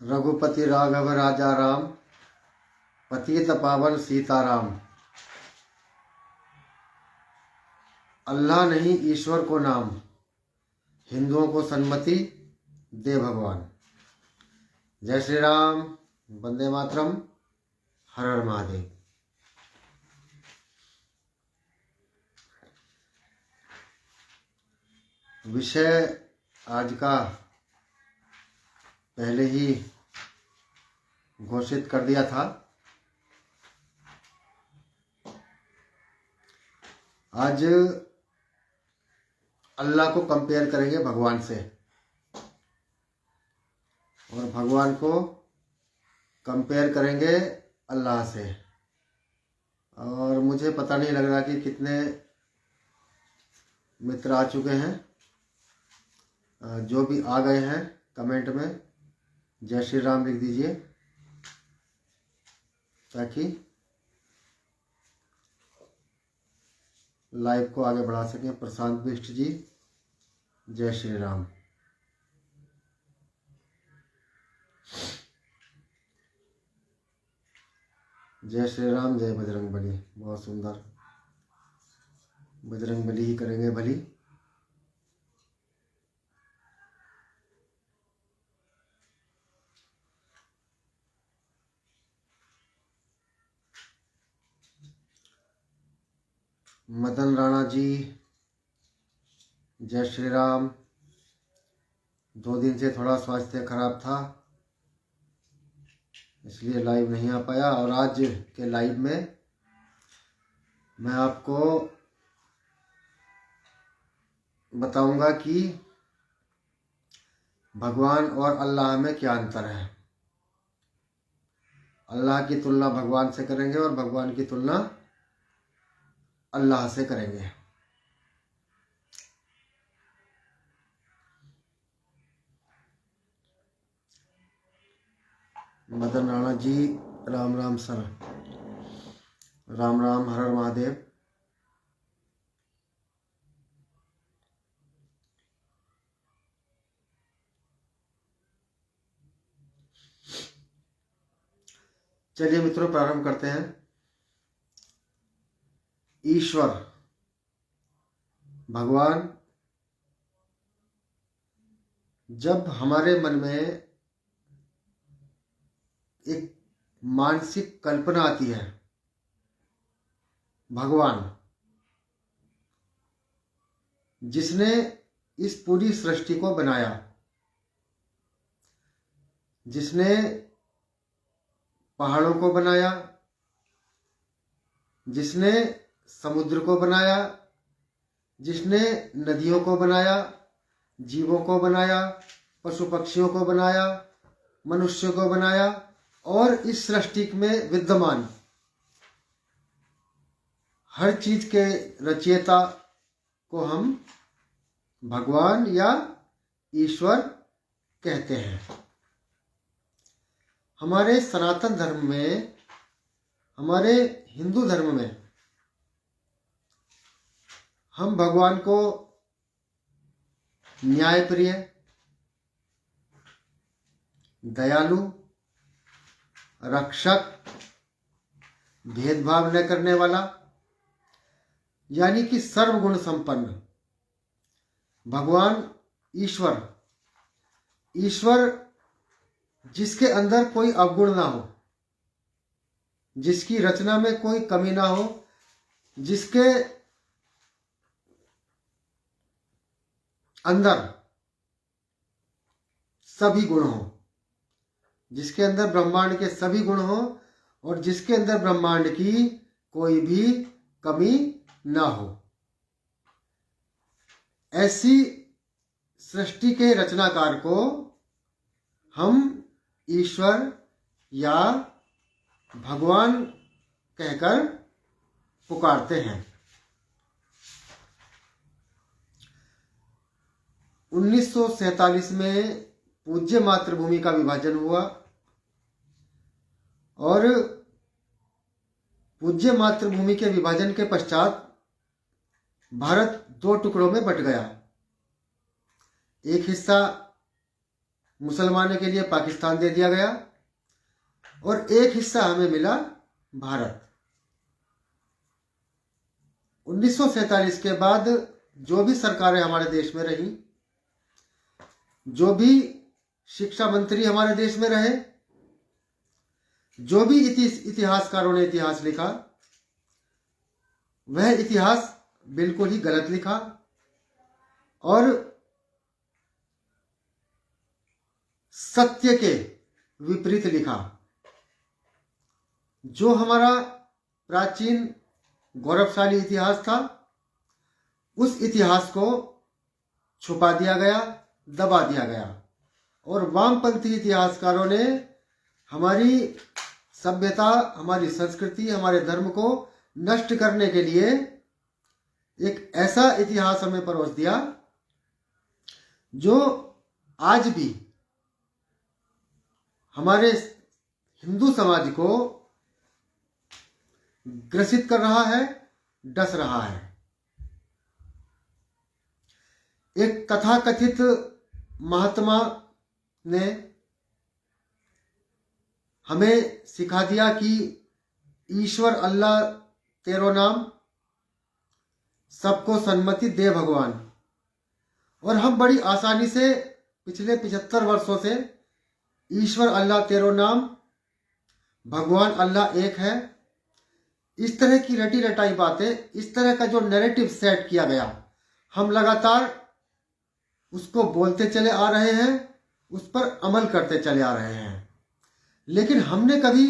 रघुपति राघव राजा राम, पतित पावन सीताराम। अल्लाह नहीं ईश्वर को नाम, हिंदुओं को सन्मति दे भगवान। जय श्री राम, वंदे मातरम, हर हर महादेव। विषय आज का पहले ही घोषित कर दिया था। आज अल्लाह को कंपेयर करेंगे भगवान से और भगवान को कंपेयर करेंगे अल्लाह से। और मुझे पता नहीं लग रहा कि कितने मित्र आ चुके हैं। जो भी आ गए हैं कमेंट में जय श्री राम लिख दीजिए ताकि लाइव को आगे बढ़ा सकें। प्रशांत बिष्ट जी जय श्री राम। जय श्री राम, जय बजरंग बली। बहुत सुंदर, बजरंग बली ही करेंगे भली। मदन राणा जी जय श्री राम। 2 दिन से थोड़ा स्वास्थ्य खराब था इसलिए लाइव नहीं आ पाया। और आज के लाइव में मैं आपको बताऊंगा कि भगवान और अल्लाह में क्या अंतर है। अल्लाह की तुलना भगवान से करेंगे और भगवान की तुलना अल्लाह से करेंगे। मदन राणा जी राम राम सर, राम राम, हर हर महादेव। चलिए मित्रों, प्रारंभ करते हैं। ईश्वर भगवान जब हमारे मन में एक मानसिक कल्पना आती है, भगवान जिसने इस पूरी सृष्टि को बनाया, जिसने पहाड़ों को बनाया, जिसने समुद्र को बनाया, जिसने नदियों को बनाया, जीवों को बनाया, पशु पक्षियों को बनाया, मनुष्य को बनाया और इस सृष्टि में विद्यमान हर चीज के रचयिता को हम भगवान या ईश्वर कहते हैं। हमारे सनातन धर्म में, हमारे हिंदू धर्म में हम भगवान को न्यायप्रिय, दयालु, रक्षक, भेदभाव न करने वाला यानी कि सर्वगुण संपन्न भगवान ईश्वर, ईश्वर जिसके अंदर कोई अवगुण ना हो, जिसकी रचना में कोई कमी ना हो, जिसके अंदर सभी गुण हो, जिसके अंदर ब्रह्मांड के सभी गुण हो और जिसके अंदर ब्रह्मांड की कोई भी कमी ना हो। ऐसी सृष्टि के रचनाकार को हम ईश्वर या भगवान कहकर पुकारते हैं। 1947 में पूज्य मातृभूमि का विभाजन हुआ और पूज्य मातृभूमि के विभाजन के पश्चात भारत 2 टुकड़ों में बट गया। एक हिस्सा मुसलमानों के लिए पाकिस्तान दे दिया गया और एक हिस्सा हमें मिला भारत। 1947 के बाद जो भी सरकारें हमारे देश में रही, जो भी शिक्षा मंत्री हमारे देश में रहे, जो भी इतिहासकारों ने इतिहास लिखा, वह इतिहास बिल्कुल ही गलत लिखा और सत्य के विपरीत लिखा। जो हमारा प्राचीन गौरवशाली इतिहास था, उस इतिहास को छुपा दिया गया, दबा दिया गया और वामपंथी इतिहासकारों ने हमारी सभ्यता, हमारी संस्कृति, हमारे धर्म को नष्ट करने के लिए एक ऐसा इतिहास हमें परोस दिया जो आज भी हमारे हिंदू समाज को ग्रसित कर रहा है, डस रहा है। एक तथाकथित महात्मा ने हमें सिखा दिया कि ईश्वर अल्लाह तेरो नाम, सबको सन्मति दे भगवान। और हम बड़ी आसानी से पिछले 75 वर्षों से ईश्वर अल्लाह तेरो नाम, भगवान अल्लाह एक है, इस तरह की रटी रटाई बातें, इस तरह का जो नैरेटिव सेट किया गया, हम लगातार उसको बोलते चले आ रहे हैं, उस पर अमल करते चले आ रहे हैं। लेकिन हमने कभी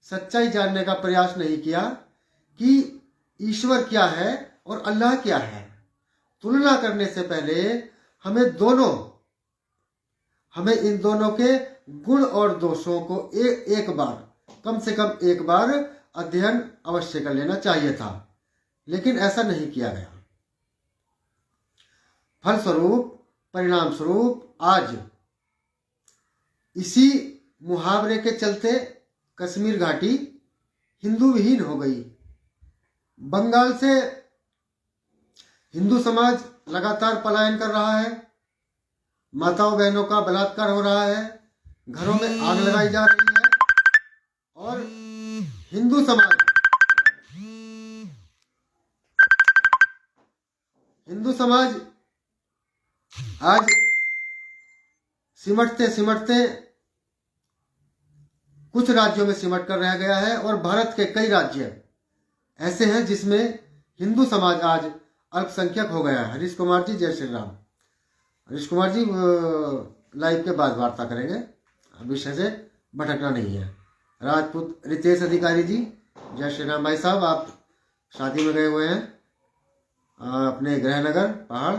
सच्चाई जानने का प्रयास नहीं किया कि ईश्वर क्या है और अल्लाह क्या है। तुलना करने से पहले हमें इन दोनों के गुण और दोषों को एक बार, कम से कम एक बार अध्ययन अवश्य कर लेना चाहिए था, लेकिन ऐसा नहीं किया गया। फलस्वरूप, परिणाम स्वरूप आज इसी मुहावरे के चलते कश्मीर घाटी हिंदू विहीन हो गई। बंगाल से हिंदू समाज लगातार पलायन कर रहा है, माताओं बहनों का बलात्कार हो रहा है, घरों में आग लगाई जा रही है और हिंदू समाज आज सिमटते सिमटते कुछ राज्यों में सिमट कर रह गया है और भारत के कई राज्य ऐसे हैं जिसमें हिंदू समाज आज अल्पसंख्यक हो गया है। हरीश कुमार जी, जय श्री राम। हरीश कुमार जी लाइव के बाद वार्ता करेंगे, विषय से भटकना नहीं है। राजपूत रितेश अधिकारी जी, जय श्री राम। भाई साहब, आप शादी में गए हुए हैं अपने गृहनगर पहाड़।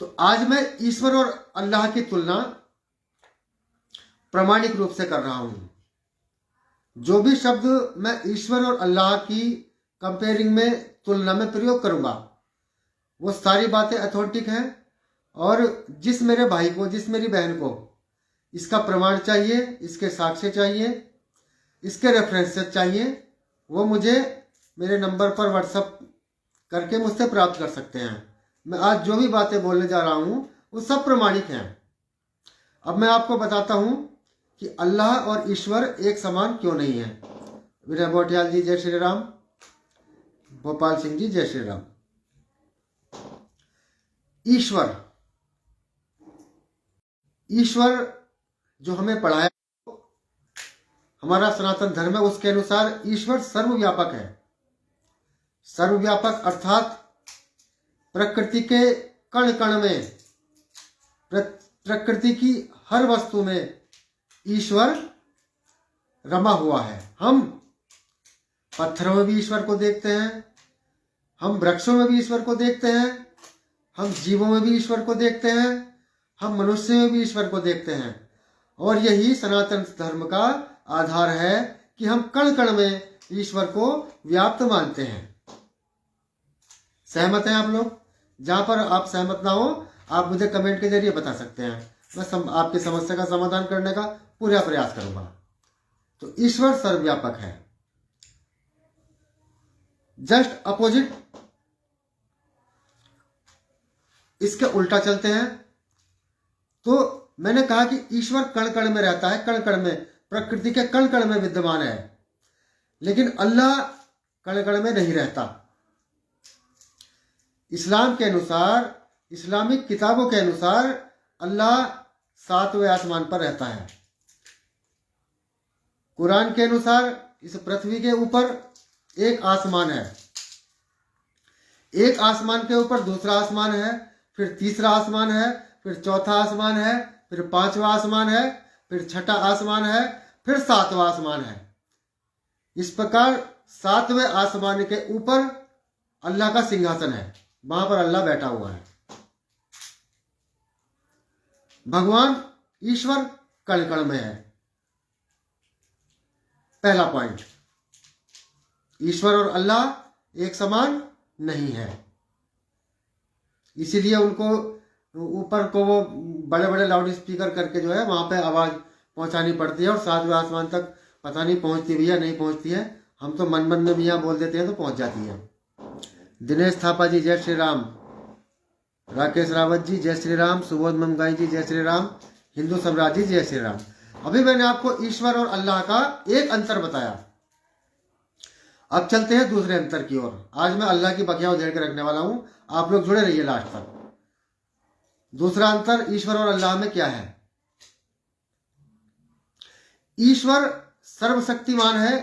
तो आज मैं ईश्वर और अल्लाह की तुलना प्रामाणिक रूप से कर रहा हूं। जो भी शब्द मैं ईश्वर और अल्लाह की कंपेयरिंग में, तुलना में प्रयोग करूंगा, वो सारी बातें अथॉरिटिक हैं और जिस मेरे भाई को, जिस मेरी बहन को इसका प्रमाण चाहिए, इसके साक्ष्य चाहिए, इसके रेफरेंसेस चाहिए, वो मुझे मेरे नंबर पर व्हाट्सएप करके मुझसे प्राप्त कर सकते हैं। मैं आज जो भी बातें बोलने जा रहा हूं वो सब प्रमाणिक हैं। अब मैं आपको बताता हूं कि अल्लाह और ईश्वर एक समान क्यों नहीं है। विनय बोटियाल जी, जय श्री राम। भोपाल सिंह जी, जय श्री राम। ईश्वर जो हमें पढ़ाया, हमारा सनातन धर्म है, उसके अनुसार ईश्वर सर्वव्यापक है। सर्वव्यापक अर्थात प्रकृति के कण कण में, प्रकृति की हर वस्तु में ईश्वर रमा हुआ है। हम पत्थरों में भी ईश्वर को देखते हैं, हम वृक्षों में भी ईश्वर को देखते हैं, हम जीवों में भी ईश्वर को देखते हैं, हम मनुष्य में भी ईश्वर को देखते हैं। और यही सनातन धर्म का आधार है कि हम कण कण में ईश्वर को व्याप्त मानते हैं। सहमत हैं आप लोग? जहां पर आप सहमत ना हो, आप मुझे कमेंट के जरिए बता सकते हैं। मैं आपकी समस्या का समाधान करने का पूरा प्रयास करूंगा। तो ईश्वर सर्वव्यापक है। जस्ट अपोजिट इसके उल्टा चलते हैं। तो मैंने कहा कि ईश्वर कण कण में रहता है, कण कण में, प्रकृति के कण कण में विद्यमान है, लेकिन अल्लाह कण कण में नहीं रहता। इस्लाम के अनुसार, इस्लामिक किताबों के अनुसार अल्लाह 7वें आसमान पर रहता है। कुरान के अनुसार इस पृथ्वी के ऊपर एक आसमान है, एक आसमान के ऊपर दूसरा आसमान है, फिर तीसरा आसमान है, फिर चौथा आसमान है, फिर 5वां आसमान है, फिर 6ठा आसमान है, फिर 7वां आसमान है। इस प्रकार 7वें आसमान के ऊपर अल्लाह का सिंहासन है, वहां पर अल्लाह बैठा हुआ है। भगवान ईश्वर कण कण में है। पहला पॉइंट, ईश्वर और अल्लाह एक समान नहीं है, इसीलिए उनको ऊपर को वो बड़े बड़े लाउड स्पीकर करके जो है वहां पे आवाज पहुंचानी पड़ती है, और 7वें आसमान तक पता नहीं पहुंचती भी है नहीं पहुंचती है। हम तो मन मन में भी यहाँ बोल देते हैं तो पहुंच जाती है। दिनेश थापा जी जय श्री राम, राकेश रावत जी जय श्री राम, सुबोध ममगाई जी जय श्री राम, हिंदू सम्राट जी जय श्री राम। अभी मैंने आपको ईश्वर और अल्लाह का एक अंतर बताया। अब चलते हैं दूसरे अंतर की ओर। आज मैं अल्लाह की बखिया उधेड़ के रखने वाला हूं, आप लोग जुड़े रहिए लास्ट तक। दूसरा अंतर ईश्वर और अल्लाह में क्या है? ईश्वर सर्वशक्तिमान है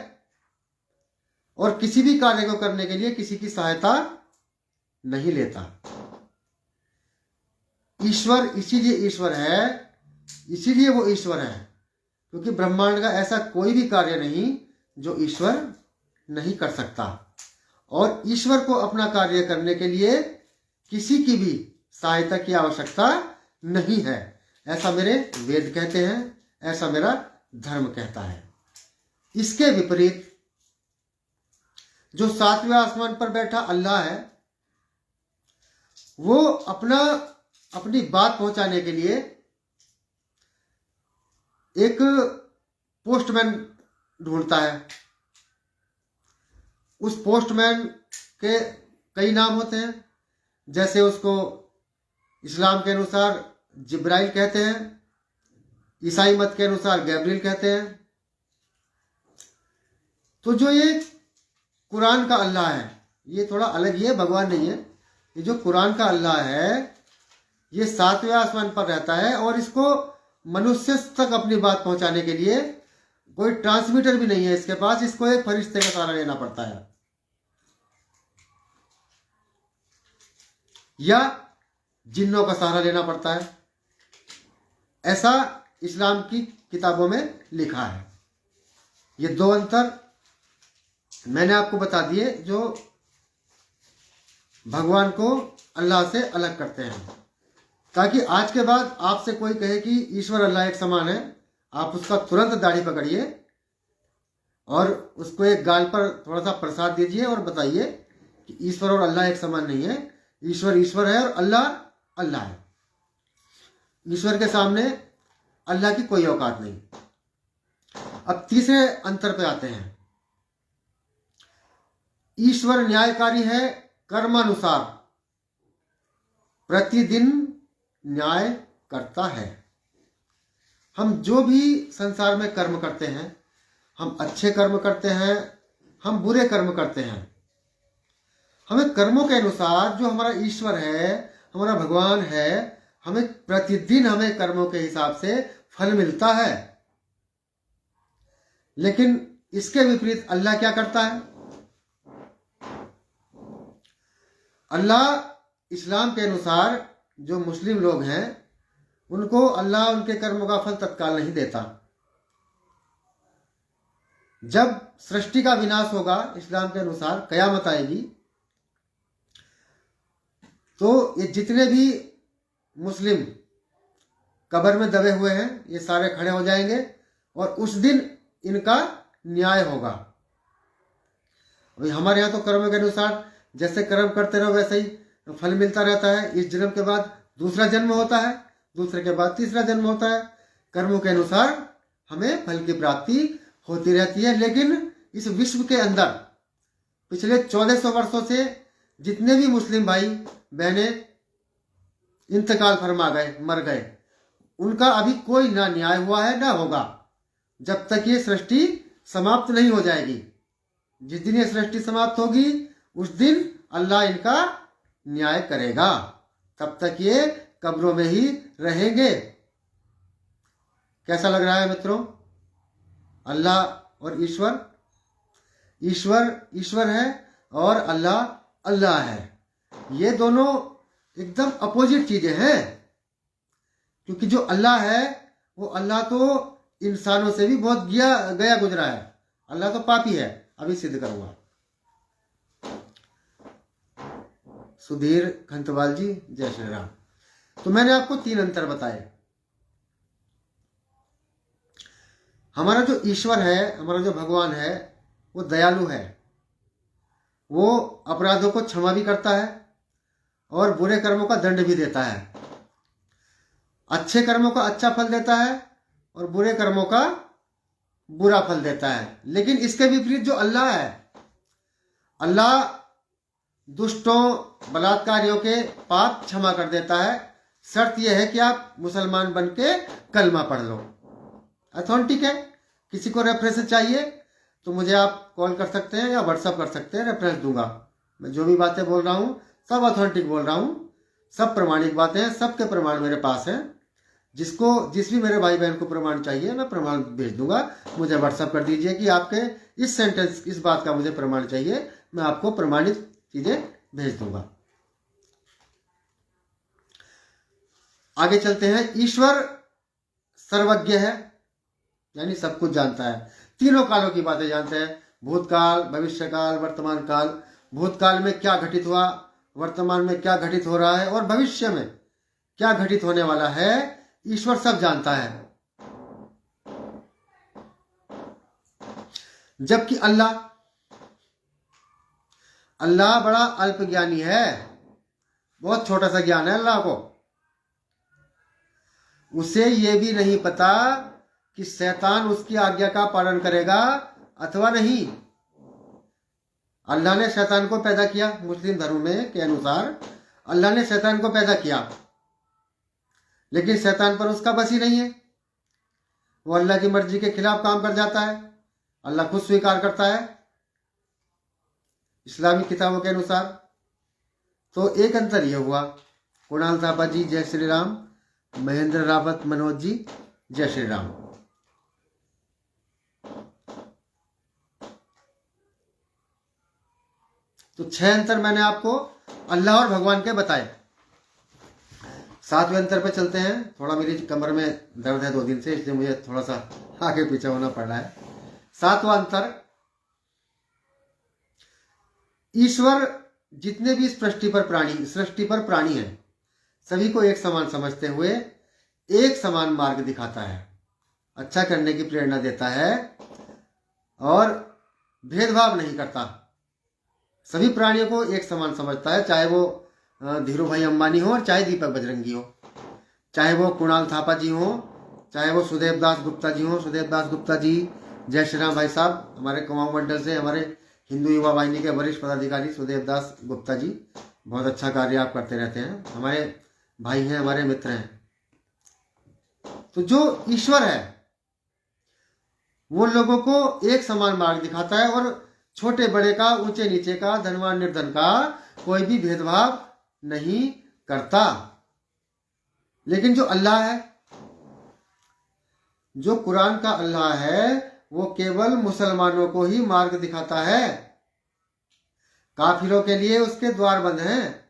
और किसी भी कार्य को करने के लिए किसी की सहायता नहीं लेता। ईश्वर इसीलिए ईश्वर है, इसीलिए वो ईश्वर है क्योंकि ब्रह्मांड का ऐसा कोई भी कार्य नहीं जो ईश्वर नहीं कर सकता, और ईश्वर को अपना कार्य करने के लिए किसी की भी सहायता की आवश्यकता नहीं है। ऐसा मेरे वेद कहते हैं, ऐसा मेरा धर्म कहता है। इसके विपरीत जो 7वें आसमान पर बैठा अल्लाह है, वो अपनी बात पहुंचाने के लिए एक पोस्टमैन ढूंढता है। उस पोस्टमैन के कई नाम होते हैं, जैसे उसको इस्लाम के अनुसार जिब्राइल कहते हैं, ईसाई मत के अनुसार गैब्रियल कहते हैं। तो जो ये कुरान का अल्लाह है, ये थोड़ा अलग ही है, भगवान नहीं है। ये जो कुरान का अल्लाह है ये 7वें आसमान पर रहता है, और इसको मनुष्य तक अपनी बात पहुंचाने के लिए कोई ट्रांसमीटर भी नहीं है इसके पास, इसको एक फरिश्ते का सहारा लेना पड़ता है या जिन्नों का सहारा लेना पड़ता है। ऐसा इस्लाम की किताबों में लिखा है। ये दो अंतर मैंने आपको बता दिए जो भगवान को अल्लाह से अलग करते हैं, ताकि आज के बाद आपसे कोई कहे कि ईश्वर अल्लाह एक समान है, आप उसका तुरंत दाढ़ी पकड़िए और उसको एक गाल पर थोड़ा सा प्रसाद दीजिए और बताइए कि ईश्वर और अल्लाह एक समान नहीं है। ईश्वर ईश्वर है और अल्लाह अल्लाह है। ईश्वर के सामने अल्लाह की कोई औकात नहीं। अब तीसरे अंतर पे आते हैं। ईश्वर न्यायकारी है, कर्मानुसार प्रतिदिन न्याय करता है। हम जो भी संसार में कर्म करते हैं, हम अच्छे कर्म करते हैं, हम बुरे कर्म करते हैं, हमें कर्मों के अनुसार जो हमारा ईश्वर है, हमारा भगवान है, हमें प्रतिदिन हमें कर्मों के हिसाब से फल मिलता है। लेकिन इसके विपरीत अल्लाह क्या करता है? अल्लाह इस्लाम के अनुसार जो मुस्लिम लोग हैं उनको अल्लाह उनके कर्मों का फल तत्काल नहीं देता। जब सृष्टि का विनाश होगा, इस्लाम के अनुसार कयामत आएगी, तो ये जितने भी मुस्लिम कब्र में दबे हुए हैं ये सारे खड़े हो जाएंगे और उस दिन इनका न्याय होगा। अभी हमारे यहाँ तो कर्म के अनुसार जैसे कर्म करते रहो वैसे ही फल मिलता रहता है। इस जन्म के बाद दूसरा जन्म होता है, दूसरे के बाद तीसरा जन्म होता है। कर्मों के अनुसार हमें फल की प्राप्ति होती रहती है। लेकिन इस विश्व के अंदर पिछले 1400 वर्षों से जितने भी मुस्लिम भाई बहनें इंतकाल फरमा गए, मर गए, उनका अभी कोई ना न्याय हुआ है ना होगा, जब तक ये सृष्टि समाप्त नहीं हो जाएगी। जिस दिन ये सृष्टि समाप्त होगी उस दिन अल्लाह इनका न्याय करेगा, तब तक ये कब्रों में ही रहेंगे। कैसा लग रहा है मित्रों? अल्लाह और ईश्वर, ईश्वर ईश्वर है और अल्लाह अल्लाह है। ये दोनों एकदम अपोजिट चीजें हैं, क्योंकि जो अल्लाह है वो अल्लाह तो इंसानों से भी बहुत गया गुजरा है। अल्लाह तो पापी है, अभी सिद्ध करूंगा। सुधीर खंतवाल जी, जय श्री राम। तो मैंने आपको 3 अंतर बताए। हमारा जो ईश्वर है, हमारा जो भगवान है, वो दयालु है। वो अपराधों को क्षमा भी करता है और बुरे कर्मों का दंड भी देता है। अच्छे कर्मों का अच्छा फल देता है और बुरे कर्मों का बुरा फल देता है। लेकिन इसके विपरीत जो अल्लाह है, अल्लाह दुष्टों बलात्कारियों के पाप क्षमा कर देता है। शर्त यह है कि आप मुसलमान बन के कलमा पढ़ लो। अथॉन्टिक है। किसी को रेफरेंस चाहिए तो मुझे आप कॉल कर सकते हैं या व्हाट्सअप कर सकते हैं, रेफरेंस दूंगा। मैं जो भी बातें बोल रहा हूँ सब अथॉन्टिक बोल रहा हूँ, सब प्रमाणिक बातें हैं, सबके प्रमाण मेरे पास हैं। जिस भी मेरे भाई बहन को प्रमाण चाहिए मैं प्रमाण भेज दूंगा। मुझे व्हाट्सअप कर दीजिए कि आपके इस सेंटेंस, इस बात का मुझे प्रमाण चाहिए, मैं आपको प्रमाणित चीजें भेज दूंगा। आगे चलते हैं। ईश्वर सर्वज्ञ है, यानी सब कुछ जानता है। तीनों कालों की बातें जानते हैं, भूतकाल, भविष्यकाल, वर्तमान काल। भूतकाल में क्या घटित हुआ, वर्तमान में क्या घटित हो रहा है और भविष्य में क्या घटित होने वाला है, ईश्वर सब जानता है। जबकि अल्लाह बड़ा अल्पज्ञानी है, बहुत छोटा सा ज्ञान है अल्लाह को। उसे ये भी नहीं पता कि शैतान उसकी आज्ञा का पालन करेगा अथवा नहीं। अल्लाह ने शैतान को पैदा किया, मुस्लिम धर्म में के अनुसार अल्लाह ने शैतान को पैदा किया, लेकिन शैतान पर उसका बस ही नहीं है। वो अल्लाह की मर्जी के खिलाफ काम कर जाता है, अल्लाह खुद स्वीकार करता है इस्लामी किताबों के अनुसार। तो एक अंतर यह हुआ। कुणाल थापा जी, जय श्री राम। महेंद्र रावत मनोज जी, जय श्री राम। तो 6 अंतर मैंने आपको अल्लाह और भगवान के बताए। 7वें अंतर पे चलते हैं। थोड़ा मेरी कमर में दर्द है 2 दिन से, इसलिए मुझे थोड़ा सा आगे पीछे होना पड़ रहा है। 7वां अंतर, ईश्वर जितने भी इस सृष्टि पर प्राणी हैं, सभी को एक समान समझते हुए एक समान मार्ग दिखाता है, अच्छा करने की प्रेरणा देता है और भेदभाव नहीं करता। सभी प्राणियों को एक समान समझता है, चाहे वो धीरू भाई अंबानी हो और चाहे दीपक बजरंगी हो, चाहे वो कुणाल थापा जी हो, चाहे वो सुदेव दास गुप्ता जी हो। सुदेव दास गुप्ता जी, जय श्री राम भाई साहब, हमारे कुमाऊं मंडल से हमारे हिंदू युवा वाहिनी के वरिष्ठ पदाधिकारी सुदेव दास गुप्ता जी, बहुत अच्छा कार्य आप करते रहते हैं, हमारे भाई हैं, हमारे मित्र हैं। तो जो ईश्वर है वो लोगों को एक समान मार्ग दिखाता है और छोटे बड़े का, ऊंचे नीचे का, धनवान निर्धन का कोई भी भेदभाव नहीं करता। लेकिन जो अल्लाह है, जो कुरान का अल्लाह है, वो केवल मुसलमानों को ही मार्ग दिखाता है, काफिरों के लिए उसके द्वार बंद हैं।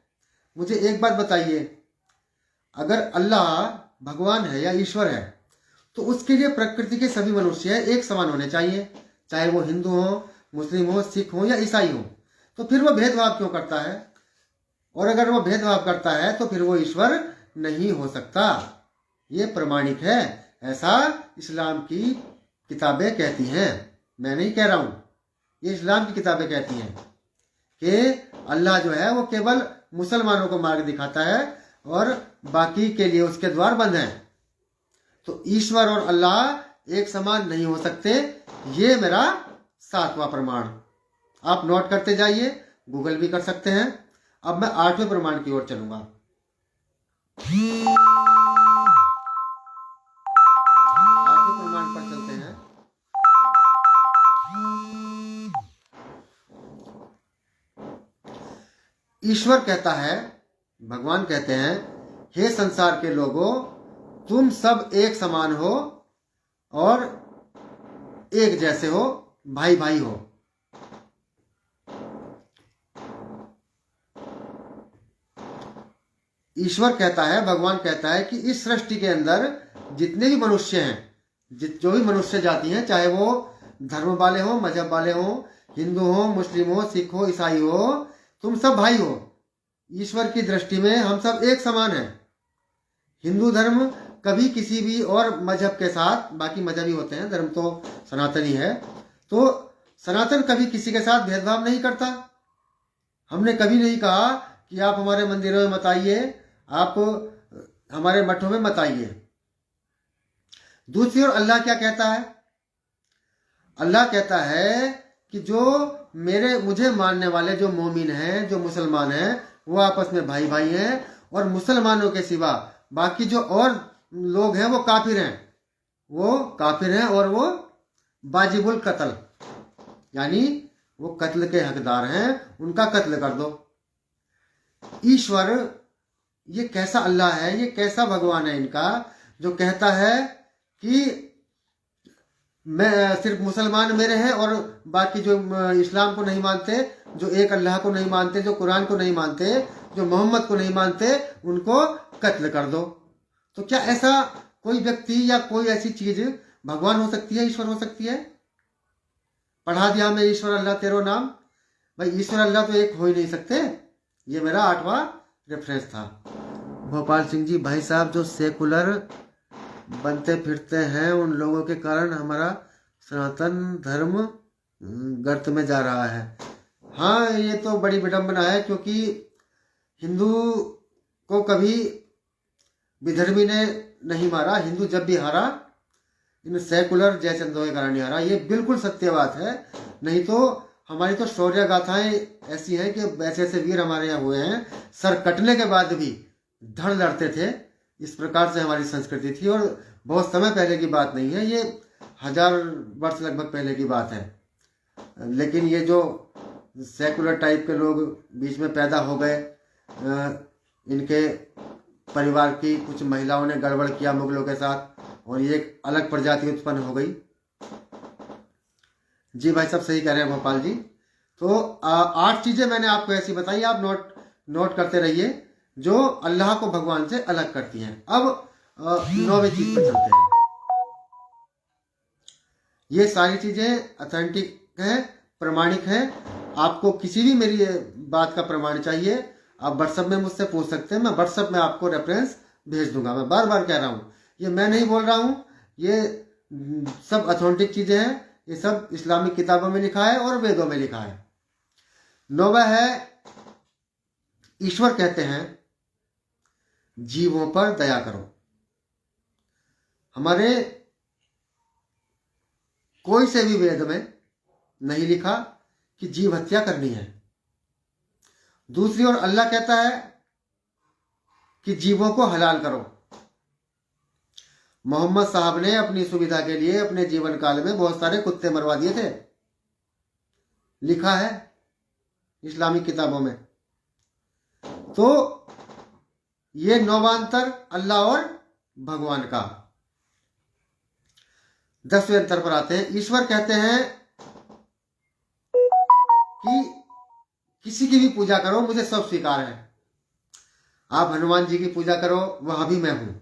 मुझे एक बात बताइए, अगर अल्लाह भगवान है या ईश्वर है तो उसके लिए प्रकृति के सभी मनुष्य एक समान होने चाहिए, चाहे वो हिंदू हो, मुस्लिम हो, सिख हो या ईसाई हो। तो फिर वो भेदभाव क्यों करता है? और अगर वो भेदभाव करता है तो फिर वो ईश्वर नहीं हो सकता। ये प्रमाणिक है, ऐसा इस्लाम की किताबें कहती हैं, मैं नहीं कह रहा हूं, ये इस्लाम की किताबें कहती हैं कि अल्लाह जो है वो केवल मुसलमानों को मार्ग दिखाता है और बाकी के लिए उसके द्वार बंद हैं। तो ईश्वर और अल्लाह एक समान नहीं हो सकते। ये मेरा 7वां प्रमाण। आप नोट करते जाइए, गूगल भी कर सकते हैं। अब मैं 8वें प्रमाण की ओर चलूंगा। आठवें प्रमाण पर चलते हैं। ईश्वर कहता है, भगवान कहते हैं, हे संसार के लोगों, तुम सब एक समान हो और एक जैसे हो, भाई भाई हो। ईश्वर कहता है, भगवान कहता है कि इस सृष्टि के अंदर जितने भी मनुष्य हैं, जो भी मनुष्य जाति हैं, चाहे वो धर्म वाले हो, मजहब वाले हो, हिंदू हो, मुस्लिम हो, सिख हो, ईसाई हो, तुम सब भाई हो। ईश्वर की दृष्टि में हम सब एक समान हैं। हिंदू धर्म कभी किसी भी और मजहब के साथ, बाकी मजहब ही होते हैं, धर्म तो सनातनी है, तो सनातन कभी किसी के साथ भेदभाव नहीं करता। हमने कभी नहीं कहा कि आप हमारे मंदिरों में मत आइए, आप हमारे मठों में मत आइए। दूसरी ओर अल्लाह क्या कहता है? अल्लाह कहता है कि जो मुझे मानने वाले जो मोमिन हैं, जो मुसलमान हैं, वो आपस में भाई भाई हैं, और मुसलमानों के सिवा बाकी जो और लोग हैं वो काफिर हैं, और वो वाजिबुल कत्ल, यानी वो कत्ल के हकदार हैं, उनका कत्ल कर दो। ईश्वर, ये कैसा अल्लाह है, ये कैसा भगवान है इनका, जो कहता है कि मैं सिर्फ मुसलमान मेरे हैं और बाकी जो इस्लाम को नहीं मानते, जो एक अल्लाह को नहीं मानते, जो कुरान को नहीं मानते, जो मोहम्मद को नहीं मानते, उनको कत्ल कर दो। तो क्या ऐसा कोई व्यक्ति या कोई ऐसी चीज भगवान हो सकती है, ईश्वर हो सकती है? पढ़ा दिया मैं, ईश्वर अल्लाह तेरो नाम। भाई ईश्वर अल्लाह तो एक हो ही नहीं सकते। ये मेरा 8वां रेफरेंस था। भोपाल सिंह जी, भाई साहब जो सेकुलर बनते फिरते हैं, उन लोगों के कारण हमारा सनातन धर्म गर्त में जा रहा है। हाँ, ये तो बड़ी विडंबना है, क्योंकि हिंदू को कभी विधर्मी ने नहीं मारा। हिंदू जब भी हारा, इन सेकुलर जयचंदों के कारण ही हारा। ये बिल्कुल सत्य बात है। नहीं तो हमारी तो शौर्य गाथाएं ऐसी हैं कि ऐसे ऐसे वीर हमारे यहाँ हुए हैं, सर कटने के बाद भी धड़ लड़ते थे। इस प्रकार से हमारी संस्कृति थी, और बहुत समय पहले की बात नहीं है, ये 1000 वर्ष लगभग पहले की बात है। लेकिन ये जो सेकुलर टाइप के लोग बीच में पैदा हो गए, इनके परिवार की कुछ महिलाओं ने गड़बड़ किया मुगलों के साथ, और ये एक अलग प्रजाति उत्पन्न हो गई। जी भाई सब सही कह रहे हैं भोपाल जी। तो 8 चीजें मैंने आपको ऐसी बताई, आप नोट करते रहिए, जो अल्लाह को भगवान से अलग करती हैं। अब 9वीं चीज पर चलते हैं। ये सारी चीजें ऑथेंटिक हैं, प्रमाणिक हैं। आपको किसी भी मेरी बात का प्रमाण चाहिए, आप व्हाट्सएप में मुझसे पूछ सकते हैं। मैं व्हाट्सएप में आपको रेफरेंस भेज दूंगा। मैं बार बार कह रहा हूँ, ये मैं नहीं बोल रहा हूँ, ये सब ऑथेंटिक चीजें हैं। ये सब इस्लामिक किताबों में लिखा है और वेदों में लिखा है। 9वां है, ईश्वर कहते हैं जीवों पर दया करो। हमारे कोई से भी वेद में नहीं लिखा कि जीव हत्या करनी है। दूसरी ओर अल्लाह कहता है कि जीवों को हलाल करो। मोहम्मद साहब ने अपनी सुविधा के लिए अपने जीवन काल में बहुत सारे कुत्ते मरवा दिए थे, लिखा है इस्लामिक किताबों में। तो ये नौवांतर अल्लाह और भगवान का। 10वें अंतर पर आते हैं। ईश्वर कहते हैं कि किसी की भी पूजा करो, मुझे सब स्वीकार है। आप हनुमान जी की पूजा करो, वहां भी मैं हूं।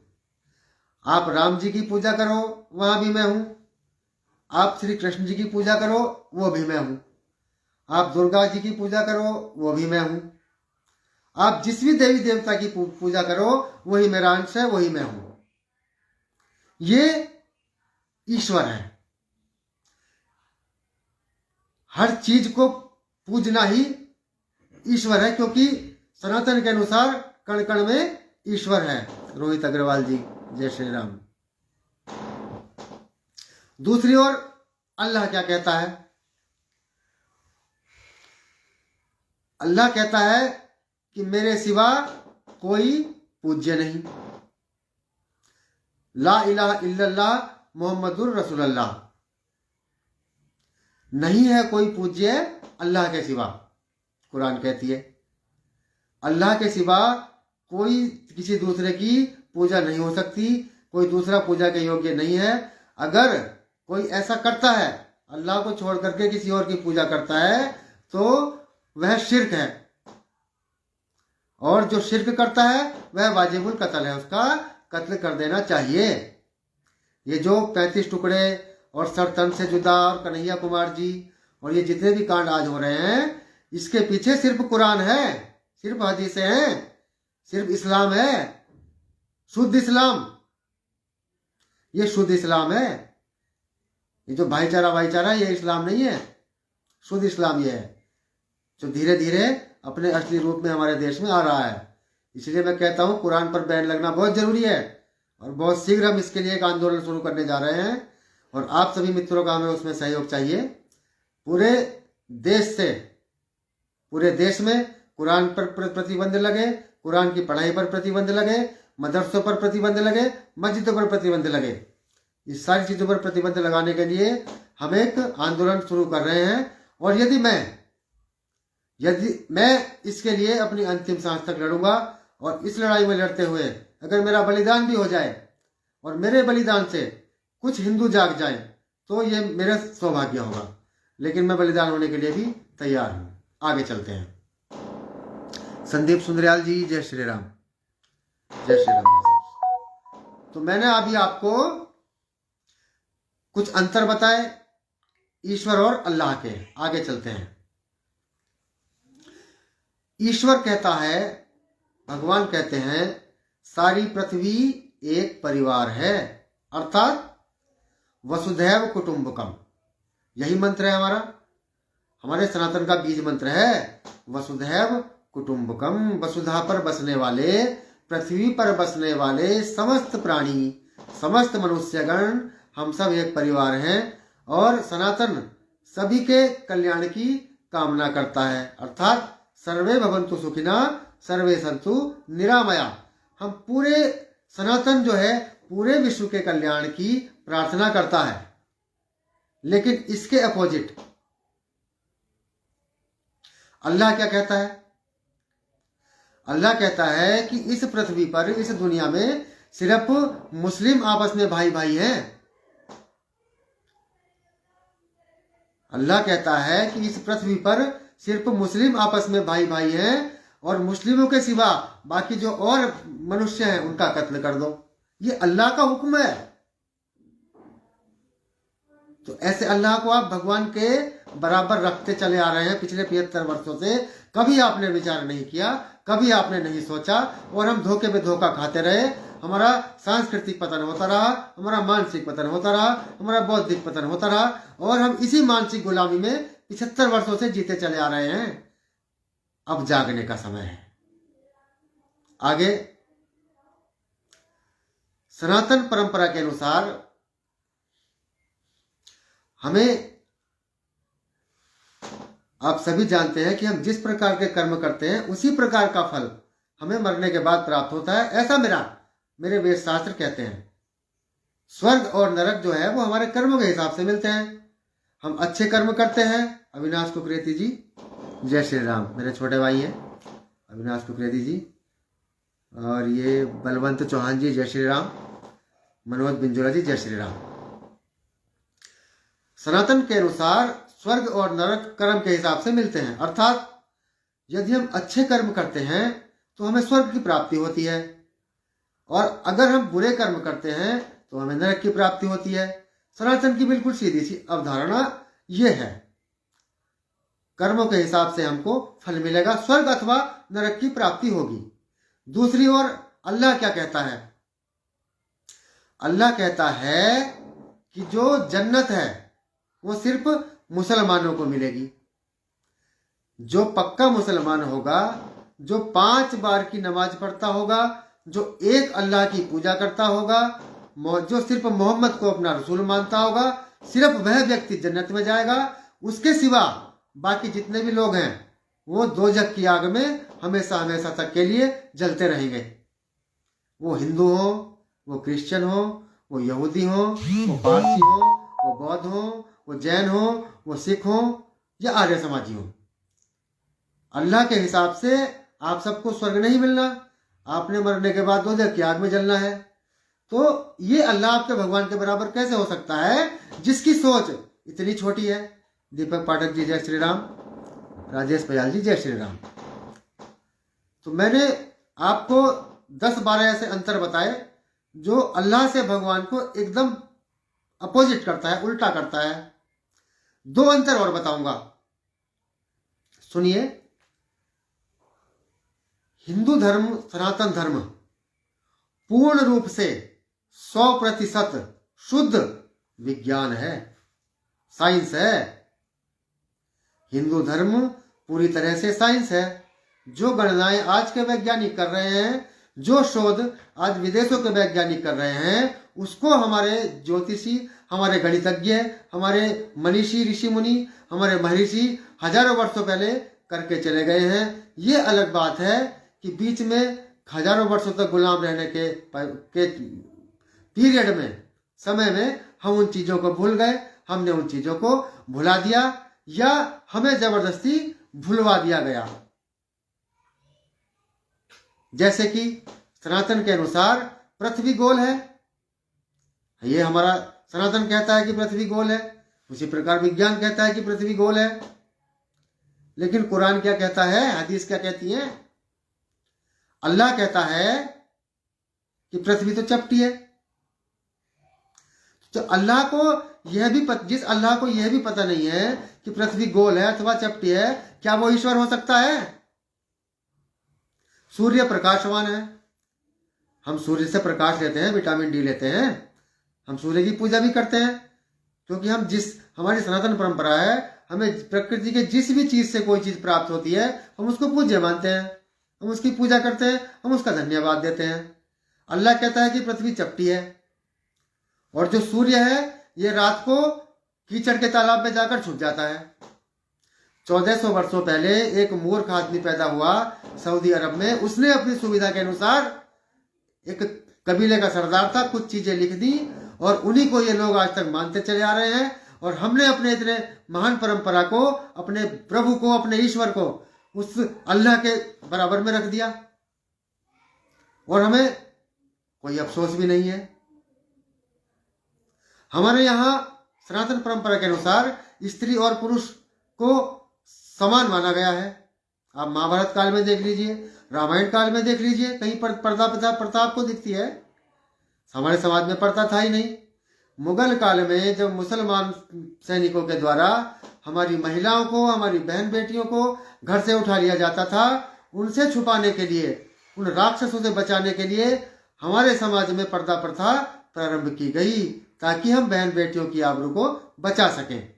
आप राम जी की पूजा करो, वहां भी मैं हूं। आप श्री कृष्ण जी की पूजा करो, वो भी मैं हूं। आप दुर्गा जी की पूजा करो, वो भी मैं हूं। आप जिस भी देवी देवता की पूजा करो, वही मेरा अंश है, वही मैं हूं। ये ईश्वर है। हर चीज को पूजना ही ईश्वर है, क्योंकि सनातन के अनुसार कण कण में ईश्वर है। रोहित अग्रवाल जी, जय श्री राम। दूसरी ओर अल्लाह क्या कहता है? अल्लाह कहता है कि मेरे सिवा कोई पूज्य नहीं। ला इलाहा इल्लल्लाह मोहम्मदुर रसूलुल्लाह, नहीं है कोई पूज्य अल्लाह के सिवा। कुरान कहती है अल्लाह के सिवा कोई किसी दूसरे की पूजा नहीं हो सकती, कोई दूसरा पूजा के योग्य नहीं है। अगर कोई ऐसा करता है, अल्लाह को छोड़ करके किसी और की पूजा करता है, तो वह शिर्क है, और जो शिर्क करता है वह वाजिबुल कत्ल है, उसका कत्ल कर देना चाहिए। ये जो 35 टुकड़े और सरतन से जुदा और कन्हैया कुमार जी और ये जितने भी कांड आज हो रहे हैं, इसके पीछे सिर्फ कुरान है, सिर्फ हदीसें हैं, सिर्फ इस्लाम है, शुद्ध इस्लाम। ये शुद्ध इस्लाम है। ये जो भाईचारा ये इस्लाम नहीं है, शुद्ध इस्लाम ये है, जो धीरे धीरे अपने असली रूप में हमारे देश में आ रहा है। इसलिए मैं कहता हूँ कुरान पर बैन लगना बहुत जरूरी है, और बहुत शीघ्र हम इसके लिए एक आंदोलन शुरू करने जा रहे हैं, और आप सभी मित्रों का हमें उसमें सहयोग चाहिए। पूरे देश में कुरान पर प्रतिबंध लगे, कुरान की पढ़ाई पर प्रतिबंध लगे, मदरसों पर प्रतिबंध लगे, मस्जिदों पर प्रतिबंध लगे। इस सारी चीजों पर प्रतिबंध लगाने के लिए हम एक आंदोलन शुरू कर रहे हैं, और यदि मैं इसके लिए अपनी अंतिम सांस तक लड़ूंगा, और इस लड़ाई में लड़ते हुए अगर मेरा बलिदान भी हो जाए और मेरे बलिदान से कुछ हिंदू जाग जाए, तो ये मेरा सौभाग्य होगा। लेकिन मैं बलिदान होने के लिए भी तैयार हूं। आगे चलते हैं। संदीप सुंदरयाल जी, जय श्री राम। जय श्री राम। तो मैंने अभी आपको कुछ अंतर बताए ईश्वर और अल्लाह के। आगे चलते हैं। ईश्वर कहता है, भगवान कहते हैं, सारी पृथ्वी एक परिवार है, अर्थात वसुधैव कुटुंबकम। यही मंत्र है हमारे सनातन का बीज मंत्र है, वसुधैव कुटुंबकम। वसुधा पर बसने वाले, पृथ्वी पर बसने वाले समस्त प्राणी, समस्त मनुष्यगण, हम सब एक परिवार हैं, और सनातन सभी के कल्याण की कामना करता है, अर्थात सर्वे भवन्तु सुखिना सर्वे सन्तु निरामया। हम पूरे सनातन जो है पूरे विश्व के कल्याण की प्रार्थना करता है। लेकिन इसके अपोजिट अल्लाह क्या कहता है? अल्लाह कहता है कि इस पृथ्वी पर, इस दुनिया में सिर्फ मुस्लिम आपस में भाई भाई हैं। अल्लाह कहता है कि इस पृथ्वी पर सिर्फ मुस्लिम आपस में भाई भाई हैं, और मुस्लिमों के सिवा बाकी जो और मनुष्य हैं उनका कत्ल कर दो। ये अल्लाह का हुक्म है। तो ऐसे अल्लाह को आप भगवान के बराबर रखते चले आ रहे हैं पिछले 75 वर्षों से। कभी आपने विचार नहीं किया, कभी आपने नहीं सोचा, और हम धोखे पे धोखा खाते रहे। हमारा सांस्कृतिक पतन होता रहा, हमारा मानसिक पतन होता रहा, हमारा बौद्धिक पतन होता रहा, और हम इसी मानसिक गुलामी में 75 वर्षों से जीते चले आ रहे हैं। अब जागने का समय है। आगे सनातन परंपरा के अनुसार हमें, आप सभी जानते हैं कि हम जिस प्रकार के कर्म करते हैं उसी प्रकार का फल हमें मरने के बाद प्राप्त होता है। ऐसा मेरे वेद शास्त्र कहते हैं। स्वर्ग और नरक जो है वो हमारे कर्मों के हिसाब से मिलते हैं। हम अच्छे कर्म करते हैं। अविनाश कुकरेती जी, जय श्री राम। मेरे छोटे भाई हैं अविनाश कुकरेती जी, और ये बलवंत चौहान जी, जय श्री राम। मनोज बिंजोरा जी, जय श्री राम। सनातन के अनुसार स्वर्ग और नरक कर्म के हिसाब से मिलते हैं, अर्थात यदि हम अच्छे कर्म करते हैं तो हमें स्वर्ग की प्राप्ति होती है, और अगर हम बुरे कर्म करते हैं तो हमें नरक की प्राप्ति होती है। सनातन की बिल्कुल सीधी सी अवधारणा यह है। कर्मों के हिसाब से हमको फल मिलेगा, स्वर्ग अथवा नरक की प्राप्ति होगी। दूसरी ओर अल्लाह क्या कहता है? अल्लाह कहता है कि जो जन्नत है वो सिर्फ मुसलमानों को मिलेगी। जो पक्का मुसलमान होगा, जो 5 बार की नमाज पढ़ता होगा, जो एक अल्लाह की पूजा करता होगा, जो सिर्फ मोहम्मद को अपना रसूल मानता होगा, सिर्फ वह व्यक्ति जन्नत में जाएगा। उसके सिवा बाकी जितने भी लोग हैं वो दोजख की आग में हमेशा हमेशा तक के लिए जलते रहेंगे। वो हिंदू हो, वो क्रिश्चियन हो, वो यहूदी हो, वो पारसी हो, वो बौद्ध हो, वो जैन हो, वो सिख हो या आर्य समाजी हो। अल्लाह के हिसाब से आप सबको स्वर्ग नहीं मिलना, आपने मरने के बाद दो की आग में जलना है। तो ये अल्लाह आपके भगवान के बराबर कैसे हो सकता है जिसकी सोच इतनी छोटी है। दीपक पाठक जी जय श्री राम, राजेश पयाल जी जय श्री राम। तो मैंने आपको 10-12 ऐसे अंतर बताए जो अल्लाह से भगवान को एकदम अपोजिट करता है, उल्टा करता है। 2 अंतर और बताऊंगा, सुनिए। हिंदू धर्म, सनातन धर्म पूर्ण रूप से 100% शुद्ध विज्ञान है, साइंस है। हिंदू धर्म पूरी तरह से साइंस है। जो गणनाएं आज के वैज्ञानिक कर रहे हैं, जो शोध आज विदेशों के वैज्ञानिक कर रहे हैं, उसको हमारे ज्योतिषी, हमारे गणितज्ञ, हमारे मनीषी, ऋषि मुनि, हमारे महर्षि हजारों वर्षों पहले करके चले गए हैं। ये अलग बात है कि बीच में हजारों वर्षों तक गुलाम रहने के पीरियड में, समय में हम उन चीजों को भूल गए, हमने उन चीजों को भुला दिया या हमें जबरदस्ती भुलवा दिया गया। जैसे कि सनातन के अनुसार पृथ्वी गोल है, ये हमारा सनातन कहता है कि पृथ्वी गोल है, उसी प्रकार विज्ञान कहता है कि पृथ्वी गोल है। लेकिन कुरान क्या कहता है, हदीस क्या कहती है? अल्लाह कहता है कि पृथ्वी तो चपटी है। तो अल्लाह को यह भी जिस अल्लाह को यह भी पता नहीं है कि पृथ्वी गोल है अथवा चपटी है, क्या वो ईश्वर हो सकता है? सूर्य प्रकाशवान है, हम सूर्य से प्रकाश लेते हैं, विटामिन डी लेते हैं, हम सूर्य की पूजा भी करते हैं, क्योंकि हम हमारी सनातन परंपरा है, हमें प्रकृति के जिस भी चीज से कोई चीज प्राप्त होती है हम उसको पूज्य मानते हैं, हम उसकी पूजा करते हैं, हम उसका धन्यवाद देते हैं। अल्लाह कहता है कि पृथ्वी चपटी है, और जो सूर्य है ये रात को कीचड़ के तालाब में जाकर छुप जाता है। 1400 वर्षों पहले एक मूर्ख आदमी पैदा हुआ सऊदी अरब में, उसने अपनी सुविधा के अनुसार, एक कबीले का सरदार था, कुछ चीजें लिख दी और उन्हीं को ये लोग आज तक मानते चले आ रहे हैं। और हमने अपने इतने महान परंपरा को, अपने प्रभु को, अपने ईश्वर को उस अल्लाह के बराबर में रख दिया और हमें कोई अफसोस भी नहीं है। हमारे यहाँ सनातन परंपरा के अनुसार स्त्री और पुरुष को समान माना गया है। आप महाभारत काल में देख लीजिए, रामायण काल में देख लीजिए, कहीं पर पर्दा प्रथा आपको दिखती है? हमारे समाज में पर्दा था ही नहीं। मुगल काल में जब मुसलमान सैनिकों के द्वारा हमारी महिलाओं को, हमारी बहन बेटियों को घर से उठा लिया जाता था, उनसे छुपाने के लिए, उन राक्षसों से बचाने के लिए हमारे समाज में पर्दा प्रथा प्रारंभ की गई, ताकि हम बहन बेटियों की आबरू को बचा सकें।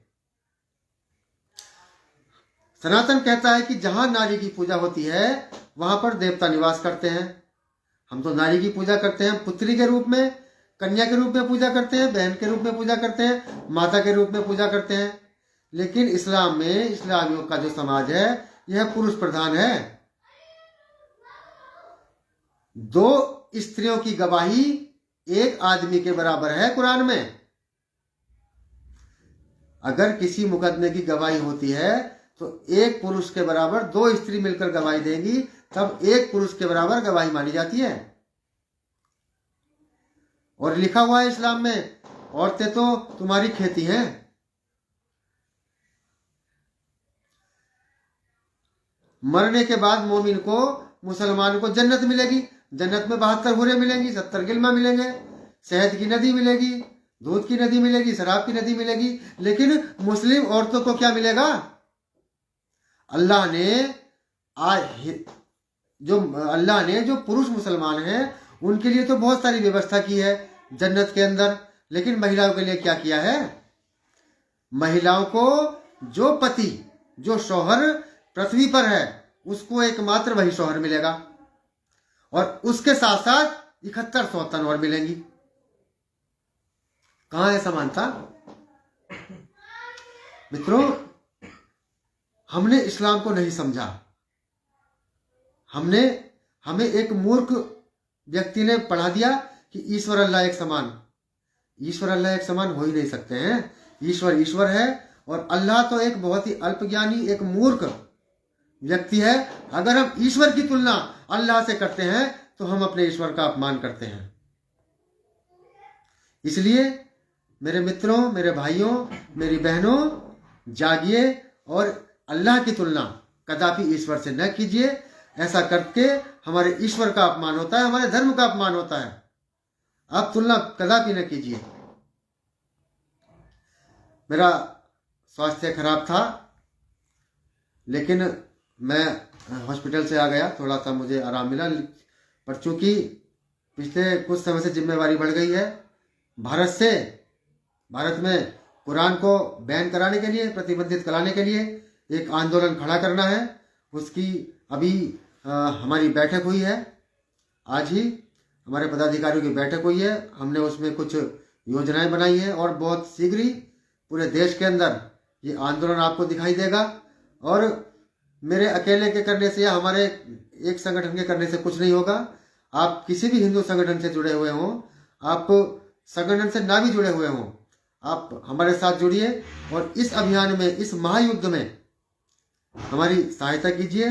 सनातन कहता है कि जहां नारी की पूजा होती है वहां पर देवता निवास करते हैं। हम तो नारी की पूजा करते हैं, पुत्री के रूप में, कन्या के रूप में पूजा करते हैं, बहन के रूप में पूजा करते हैं, माता के रूप में पूजा करते हैं। लेकिन इस्लाम में, इस्लामियों का जो समाज है यह पुरुष प्रधान है। 2 स्त्रियों की गवाही 1 आदमी के बराबर है कुरान में। अगर किसी मुकदमे की गवाही होती है तो 1 पुरुष के बराबर 2 स्त्री मिलकर गवाही देगी, तब 1 पुरुष के बराबर गवाही मानी जाती है। और लिखा हुआ है इस्लाम में, औरतें तो तुम्हारी खेती हैं। मरने के बाद मोमिन को, मुसलमान को जन्नत मिलेगी। जन्नत में 72 हूरें मिलेंगी, 70 गिलमा मिलेंगे, शहद की नदी मिलेगी, दूध की नदी मिलेगी, शराब की नदी मिलेगी। लेकिन मुस्लिम औरतों को क्या मिलेगा? अल्लाह ने जो पुरुष मुसलमान हैं उनके लिए तो बहुत सारी व्यवस्था की है जन्नत के अंदर, लेकिन महिलाओं के लिए क्या किया है? महिलाओं को जो पति, जो शौहर पृथ्वी पर है, उसको एकमात्र वही शौहर मिलेगा, और उसके साथ साथ 71 सौतन और मिलेंगी। कहां है समानता? मित्रों, हमने इस्लाम को नहीं समझा। हमें एक मूर्ख व्यक्ति ने पढ़ा दिया कि ईश्वर अल्लाह एक समान। ईश्वर अल्लाह एक समान हो ही नहीं सकते हैं। ईश्वर ईश्वर है और अल्लाह तो एक बहुत ही अल्पज्ञानी, एक मूर्ख व्यक्ति है। अगर हम ईश्वर की तुलना अल्लाह से करते हैं तो हम अपने ईश्वर का अपमान करते हैं। इसलिए मेरे मित्रों, मेरे भाइयों, मेरी बहनों, जागिए और अल्लाह की तुलना कदापि ईश्वर से न कीजिए। ऐसा करके हमारे ईश्वर का अपमान होता है, हमारे धर्म का अपमान होता है। आप तुलना कदापि न कीजिए। मेरा स्वास्थ्य खराब था, लेकिन मैं हॉस्पिटल से आ गया, थोड़ा सा मुझे आराम मिला। पर चूंकि पिछले कुछ समय से जिम्मेवारी बढ़ गई है भारत में कुरान को बैन कराने के लिए, प्रतिबंधित कराने के लिए एक आंदोलन खड़ा करना है। उसकी अभी हमारी बैठक हुई है, आज ही हमारे पदाधिकारियों की बैठक हुई है। हमने उसमें कुछ योजनाएं बनाई है और बहुत शीघ्र ही पूरे देश के अंदर ये आंदोलन आपको दिखाई देगा। और मेरे अकेले के करने से या हमारे एक संगठन के करने से कुछ नहीं होगा। आप किसी भी हिंदू संगठन से जुड़े हुए हों, आप संगठन से ना भी जुड़े हुए हों, आप हमारे साथ जुड़िए और इस अभियान में, इस महायुद्ध में हमारी सहायता कीजिए।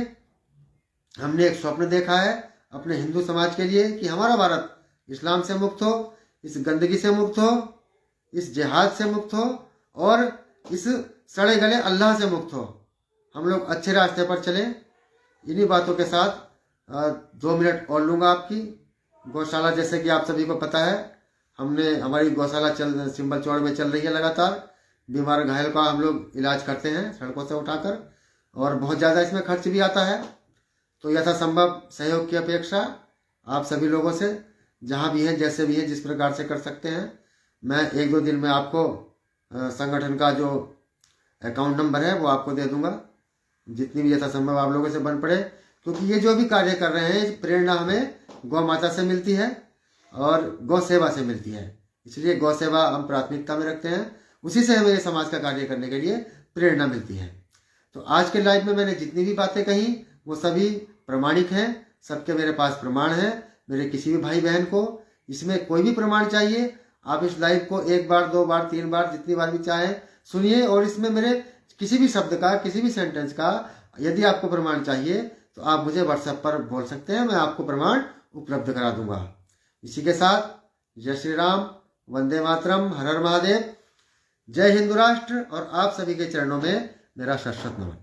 हमने एक स्वप्न देखा है अपने हिंदू समाज के लिए कि हमारा भारत इस्लाम से मुक्त हो, इस गंदगी से मुक्त हो, इस जिहाद से मुक्त हो और इस सड़े गले अल्लाह से मुक्त हो। हम लोग अच्छे रास्ते पर चलें। इन्हीं बातों के साथ 2 मिनट और लूँगा आपकी। गौशाला, जैसे कि आप सभी को पता है, हमारी गौशाला सिंबल चौड़ में चल रही है लगातार। बीमार घायल का हम लोग इलाज करते हैं सड़कों से उठाकर, और बहुत ज़्यादा इसमें खर्च भी आता है। तो यथासंभव सहयोग की अपेक्षा आप सभी लोगों से, जहाँ भी है, जैसे भी है, जिस प्रकार से कर सकते हैं। मैं 1-2 दिन में आपको संगठन का जो अकाउंट नंबर है वो आपको दे दूंगा, जितनी भी यथासंभव आप लोगों से बन पड़े। क्योंकि ये जो भी कार्य कर रहे हैं, प्रेरणा हमें गौ माता से मिलती है और गौ सेवा से मिलती है। इसलिए गौ सेवा हम प्राथमिकता में रखते हैं, उसी से हमें समाज का कार्य करने के लिए प्रेरणा मिलती है। तो आज के लाइव में मैंने जितनी भी बातें कही वो सभी प्रमाणिक हैं, सबके मेरे पास प्रमाण हैं। मेरे किसी भी भाई बहन को इसमें कोई भी प्रमाण चाहिए, आप इस लाइव को 1 बार, 2 बार, 3 बार, जितनी बार भी चाहें सुनिए। और इसमें मेरे किसी भी शब्द का, किसी भी सेंटेंस का यदि आपको प्रमाण चाहिए तो आप मुझे व्हाट्सएप पर बोल सकते हैं, मैं आपको प्रमाण उपलब्ध करा दूंगा। इसी के साथ जय श्री राम, वंदे मातरम, हर हर महादेव, जय हिंदू राष्ट्र। और आप सभी के चरणों में मेरा शत नमन।